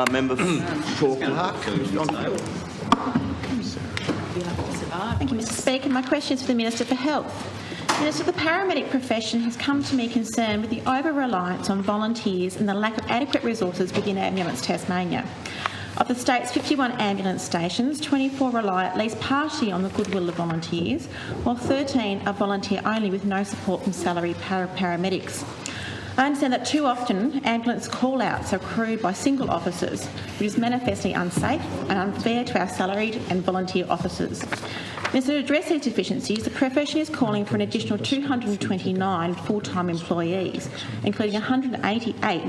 Member for Clark. Thank you, Mr Speaker. My question is for the Minister for Health. Minister, the paramedic profession has come to me concerned with the over-reliance on volunteers and the lack of adequate resources within Ambulance Tasmania. Of the state's 51 ambulance stations, 24 rely at least partially on the goodwill of volunteers, while 13 are volunteer only with no support from salaried paramedics. I understand that too often ambulance call-outs are crewed by single officers, which is manifestly unsafe and unfair to our salaried and volunteer officers. Minister, to address these deficiencies, the profession is calling for an additional 229 full-time employees, including 188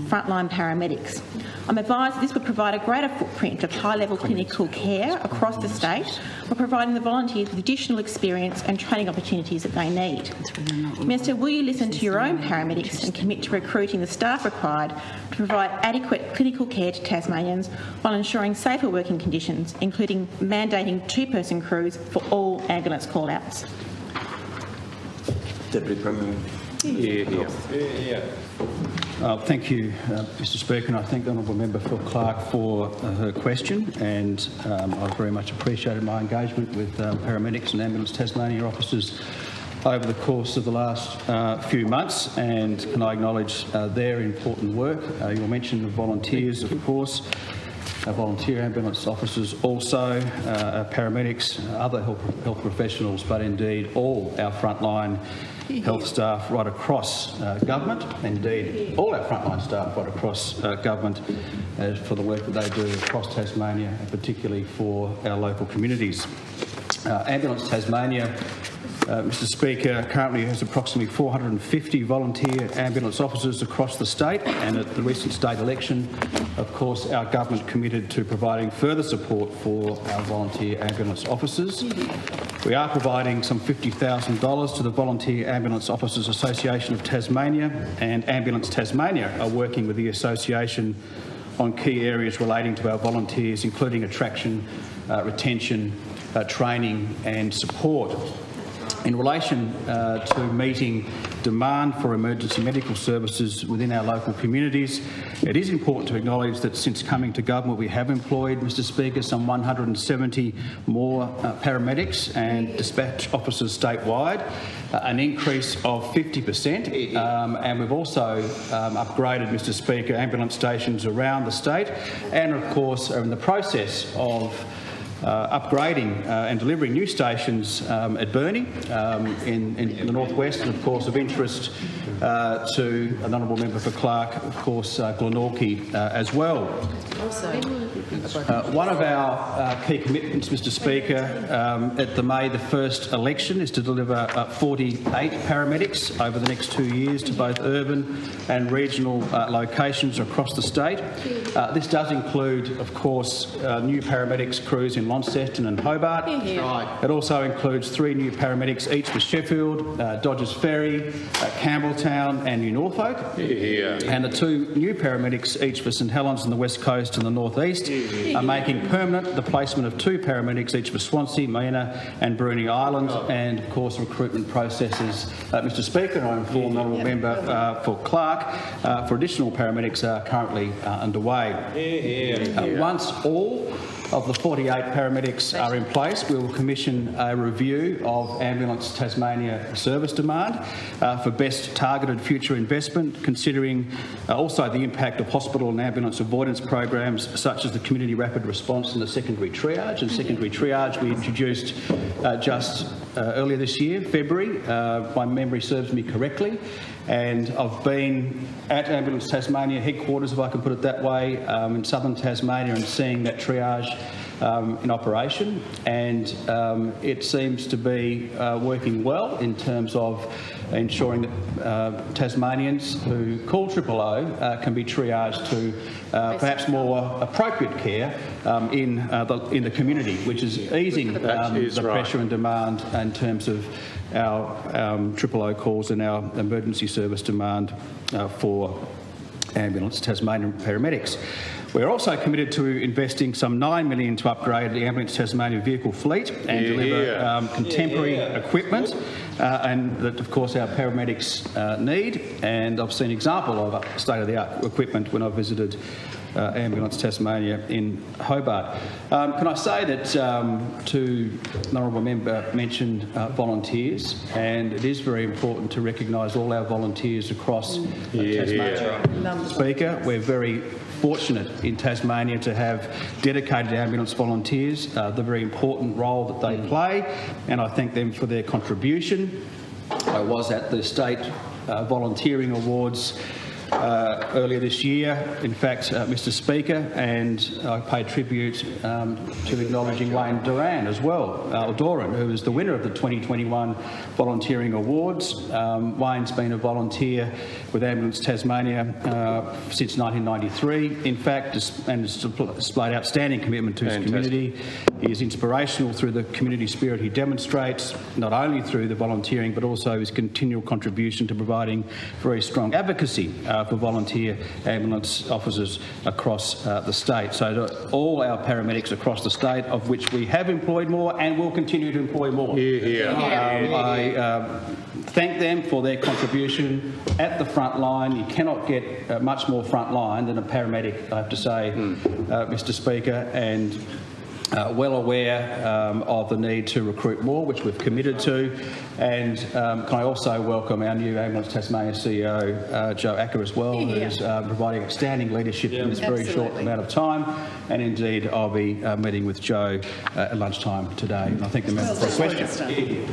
frontline paramedics. I'm advised that this would provide a greater footprint of high-level clinical care across the state, while providing the volunteers with additional experience and training opportunities that they need. Minister, will you listen to your own paramedics and commit to recruiting the staff required to provide adequate clinical care to Tasmanians while ensuring safer working conditions, including mandating two-person crews for all ambulance call-outs? Deputy Premier. Thank you, Mr Speaker, and I thank the Honourable Member for Clark for her question, and I've very much appreciated my engagement with paramedics and Ambulance Tasmania officers over the course of the last few months, and can I acknowledge their important work. You'll mention the volunteers, of course, volunteer ambulance officers also, paramedics, other health professionals, but indeed all our frontline health staff right across government, indeed all our frontline staff right across government for the work that they do across Tasmania, and particularly for our local communities. Ambulance Tasmania, Mr Speaker, currently has approximately 450 volunteer ambulance officers across the state, and at the recent state election, of course, our government committed to providing further support for our volunteer ambulance officers. We are providing some $50,000 to the Volunteer Ambulance Officers Association of Tasmania, and Ambulance Tasmania are working with the association on key areas relating to our volunteers, including attraction, retention, training and support. In relation to meeting demand for emergency medical services within our local communities, it is important to acknowledge that since coming to government we have employed, Mr Speaker, some 170 more paramedics and dispatch officers statewide, an increase of 50%, and we've also upgraded, Mr Speaker, ambulance stations around the state, and of course are in the process of upgrading and delivering new stations at Burnie in the northwest, and of course of interest to an honourable member for Clark, of course Glenorchy as well. One of our key commitments, Mr Speaker, at the May the 1st election is to deliver 48 paramedics over the next 2 years to both urban and regional locations across the state. This does include, of course, new paramedics crews in Launceston and Hobart. It also includes 3 new paramedics each for Sheffield, Dodgers Ferry, Campbelltown and New Norfolk, and the 2 new paramedics each for St Helens on the west coast and the northeast are making permanent the placement of 2 paramedics each for Swansea, Mena and Bruny Island, and of course recruitment processes, Mr Speaker, and I inform the honourable member for Clark, for additional paramedics are currently underway. Once all of the 48 paramedics are in place, we will commission a review of Ambulance Tasmania service demand for best targeted future investment, considering also the impact of hospital and ambulance avoidance programs such as the community rapid response and the secondary triage. And secondary triage we introduced just earlier this year, February, if my memory serves me correctly. And I've been at Ambulance Tasmania headquarters, if I can put it that way, in southern Tasmania, and seeing that triage in operation, and it seems to be working well in terms of ensuring that Tasmanians who call 000 can be triaged to perhaps more appropriate care in the community, which is easing the pressure and demand in terms of our 000 calls and our emergency service demand for Ambulance Tasmania paramedics. We're also committed to investing some $9 million to upgrade the Ambulance Tasmania vehicle fleet and deliver contemporary equipment, and that, of course, our paramedics need. And I've seen an example of state-of-the-art equipment when I visited Ambulance Tasmania in Hobart. Can I say that to the honourable member mentioned volunteers, and it is very important to recognise all our volunteers across Tasmania. Speaker, we're very fortunate in Tasmania to have dedicated ambulance volunteers, the very important role that they play, and I thank them for their contribution. I was at the State Volunteering Awards earlier this year, in fact, Mr Speaker, and I pay tribute to acknowledging Wayne Doran as well, Doran, who is the winner of the 2021 Volunteering Awards. Wayne's been a volunteer with Ambulance Tasmania since 1993, in fact, and has displayed outstanding commitment to his community. He is inspirational through the community spirit he demonstrates, not only through the volunteering but also his continual contribution to providing very strong advocacy for volunteer ambulance officers across the state. So to all our paramedics across the state, of which we have employed more and will continue to employ more. I thank them for their contribution at the front line. You cannot get much more front line than a paramedic, I have to say, Mr Speaker, and well aware of the need to recruit more, which we've committed to. And can I also welcome our new Ambulance Tasmania CEO, Joe Acker, as well, who's providing outstanding leadership in this very short amount of time. And indeed, I'll be meeting with Joe at lunchtime today. And I thank the member for a question.